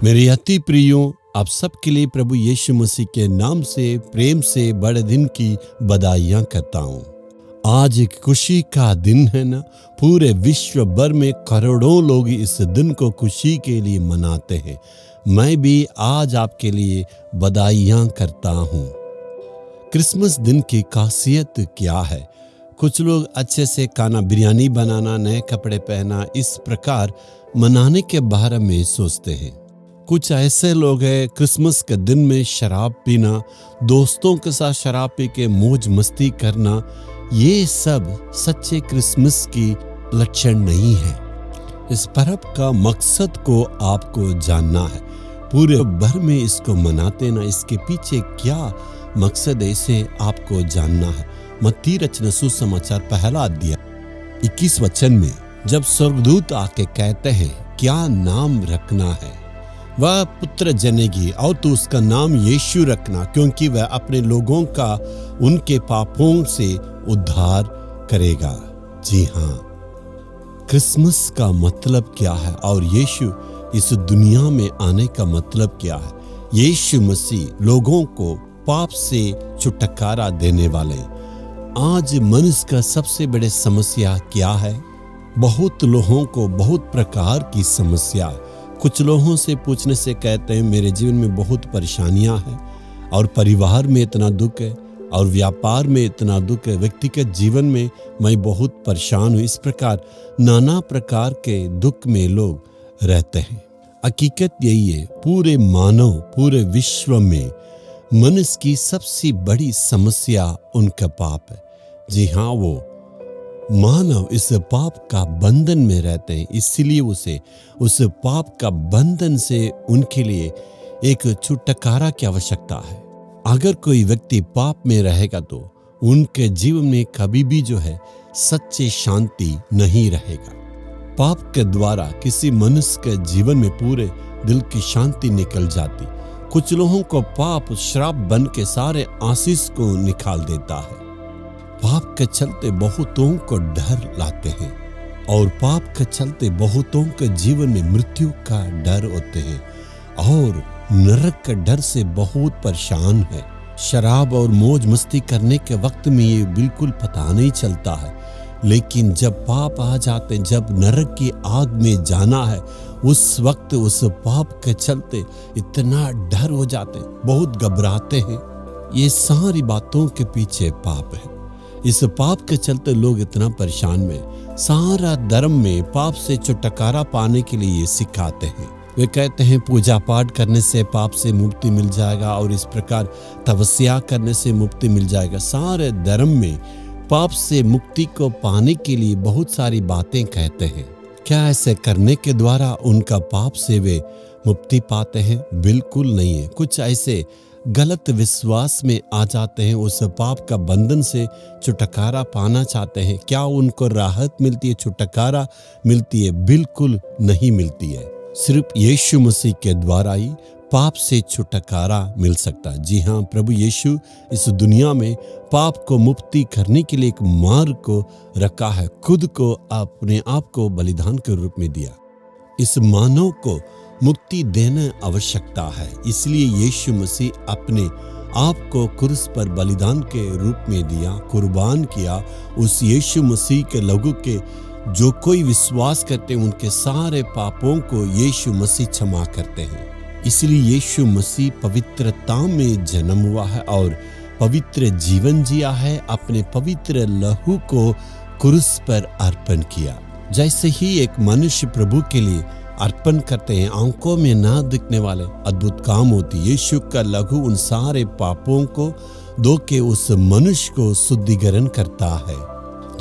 मेरे अति प्रियो, आप सबके लिए प्रभु यीशु मसीह के नाम से प्रेम से बड़े दिन की बधाइयाँ करता हूँ। आज एक खुशी का दिन है ना। पूरे विश्व भर में करोड़ों लोग इस दिन को खुशी के लिए मनाते हैं। मैं भी आज आपके लिए बधाइयाँ करता हूँ। क्रिसमस दिन की खासियत क्या है? कुछ लोग अच्छे से खाना, बिरयानी बनाना, नए कपड़े पहना, इस प्रकार मनाने के बारे में सोचते हैं। कुछ ऐसे लोग हैं क्रिसमस के दिन में शराब पीना, दोस्तों के साथ शराब पी के मौज मस्ती करना, ये सब सच्चे क्रिसमस की लक्षण नहीं है। इस पर्व का मकसद को आपको जानना है। पूरे भर में इसको मनाते ना, इसके पीछे क्या मकसद है इसे आपको जानना है। मत्ती रचना सुसमाचार पहला अध्याय 21 वचन में जब स्वर्गदूत आके कहते हैं क्या नाम रखना है, वह पुत्र जनेगी और तू उसका नाम यीशु रखना, क्योंकि वह अपने लोगों का उनके पापों से उद्धार करेगा। जी हाँ, क्रिसमस का मतलब क्या है और यीशु इस दुनिया में आने का मतलब क्या है? यीशु मसीह लोगों को पाप से छुटकारा देने वाले। आज मनुष्य का सबसे बड़ी समस्या क्या है? बहुत लोगों को बहुत प्रकार की समस्या। कुछ लोगों से पूछने से कहते हैं मेरे जीवन में बहुत परेशानियां हैं, और परिवार में इतना दुख है, और व्यापार में इतना दुख है, व्यक्तिगत जीवन में मैं बहुत परेशान हूँ। इस प्रकार नाना प्रकार के दुख में लोग रहते हैं। हकीकत यही है, पूरे मानव, पूरे विश्व में मनुष्य की सबसे बड़ी समस्या उनका पाप है। जी हाँ, वो मानव इस पाप का बंधन में रहते हैं, इसलिए उसे उस पाप का बंधन से उनके लिए एक छुटकारा की आवश्यकता है। अगर कोई व्यक्ति पाप में रहेगा तो उनके जीवन में कभी भी सच्ची शांति नहीं रहेगा। पाप के द्वारा किसी मनुष्य के जीवन में पूरे दिल की शांति निकल जाती। कुछ लोगों को पाप श्राप बन के सारे आशीष को निकाल देता है। पाप के चलते बहुतों को डर लाते हैं, और पाप के चलते बहुतों के जीवन में मृत्यु का डर होते हैं, और नरक के डर से बहुत परेशान है। शराब और मौज मस्ती करने के वक्त में ये बिल्कुल पता नहीं चलता है, लेकिन जब पाप आ जाते, जब नरक की आग में जाना है, उस वक्त उस पाप के चलते इतना डर हो जाते, बहुत घबराते हैं। ये सारी बातों के पीछे पाप है। इस पाप के चलते लोग इतना परेशान में, सारा धर्म में पाप से छुटकारा पाने के लिए ये सिखाते हैं। वे कहते हैं पूजा पाठ करने से पाप से मुक्ति मिल जाएगा, और इस प्रकार तपस्या करने से मुक्ति मिल जाएगा। सारे धर्म में पाप से मुक्ति को पाने के लिए बहुत सारी बातें कहते हैं। क्या ऐसे करने के द्वारा उनका पाप से वे मुक्ति पाते हैं? बिल्कुल नहीं है। कुछ ऐसे गलत विश्वास में आ जाते हैं, उस पाप का बंधन से छुटकारा पाना चाहते हैं। क्या उनको राहत मिलती है, छुटकारा मिलती है? बिल्कुल नहीं मिलती है। सिर्फ यीशु मसीह के द्वारा ही पाप से छुटकारा मिल सकता है। जी हाँ, प्रभु यीशु इस दुनिया में पाप को मुक्ति करने के लिए एक मार्ग को रखा है। खुद को, अपने आप को बलिदान के रूप में दिया। इस मानव को मुक्ति देना आवश्यकता है, इसलिए यीशु मसीह अपने आप को क्रूस पर बलिदान के रूप में दिया, कुर्बान किया। उस यीशु मसीह के लोगों के जो कोई विश्वास करते हैं, उनके सारे पापों को यीशु मसीह क्षमा करते हैं। इसलिए यीशु मसीह पवित्रता में जन्म हुआ है और पवित्र जीवन जिया है। अपने पवित्र लहू को क्रूस पर अर्पण किया। जैसे ही एक मनुष्य प्रभु के लिए अर्पण करते हैं, आंखों में ना दिखने वाले अद्भुत काम होती। यीशु का लहू उन सारे पापों को धो के उस मनुष्य को शुद्धिकरण करता है।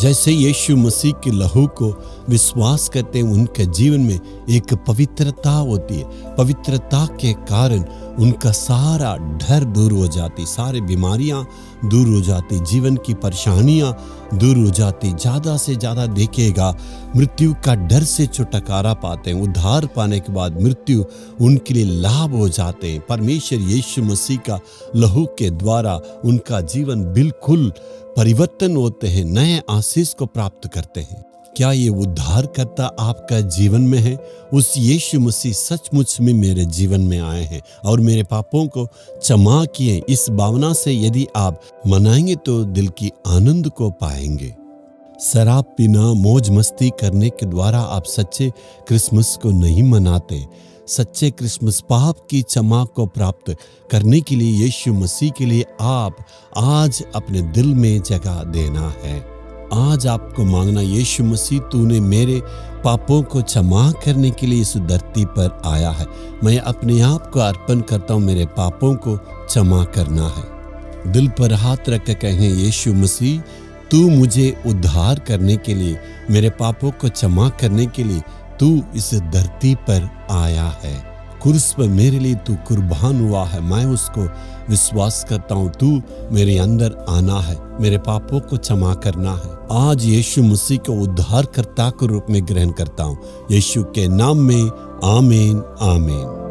जैसे यीशु मसीह के लहू को विश्वास करते हैं, उनके जीवन में एक पवित्रता होती है। पवित्रता के कारण उनका सारा डर दूर हो जाती, सारी बीमारियां दूर हो जाती, जीवन की परेशानियां दूर हो जाती। ज़्यादा से ज़्यादा देखिएगा, मृत्यु का डर से छुटकारा पाते हैं। उद्धार पाने के बाद मृत्यु उनके लिए लाभ हो जाते हैं। परमेश्वर यीशु मसीह का लहू के द्वारा उनका जीवन बिल्कुल परिवर्तन होते हैं, नए आशीष को प्राप्त करते हैं। क्या ये उद्धारकर्ता आपका जीवन में है? उस यीशु मसीह सचमुच में मेरे जीवन में आए हैं और मेरे पापों को क्षमा किए। इस भावना से यदि आप मनाएंगे तो दिल की आनंद को पाएंगे। शराब पीना, मौज मस्ती करने के द्वारा आप सच्चे क्रिसमस को नहीं मनाते। सच्चे क्रिसमस पाप की क्षमा को प्राप्त करने के लिए यीशु मसीह के लिए आप आज अपने दिल में जगह देना है। आज आपको मांगना, यीशु मसीह तूने मेरे पापों को क्षमा करने के लिए इस धरती पर आया है। मैं अपने आप को अर्पण करता हूँ, मेरे पापों को क्षमा करना है। दिल पर हाथ रख कर कहें, यीशु मसीह तू मुझे उद्धार करने के लिए, मेरे पापों को क्षमा करने के लिए तू इस धरती पर आया है। क्रूस पर मेरे लिए तू कुर्बान हुआ है। मैं उसको विश्वास करता हूँ। तू मेरे अंदर आना है, मेरे पापों को क्षमा करना है। आज यीशु मसीह को उद्धारकर्ता के रूप में ग्रहण करता हूँ। यीशु के नाम में आमीन आमीन।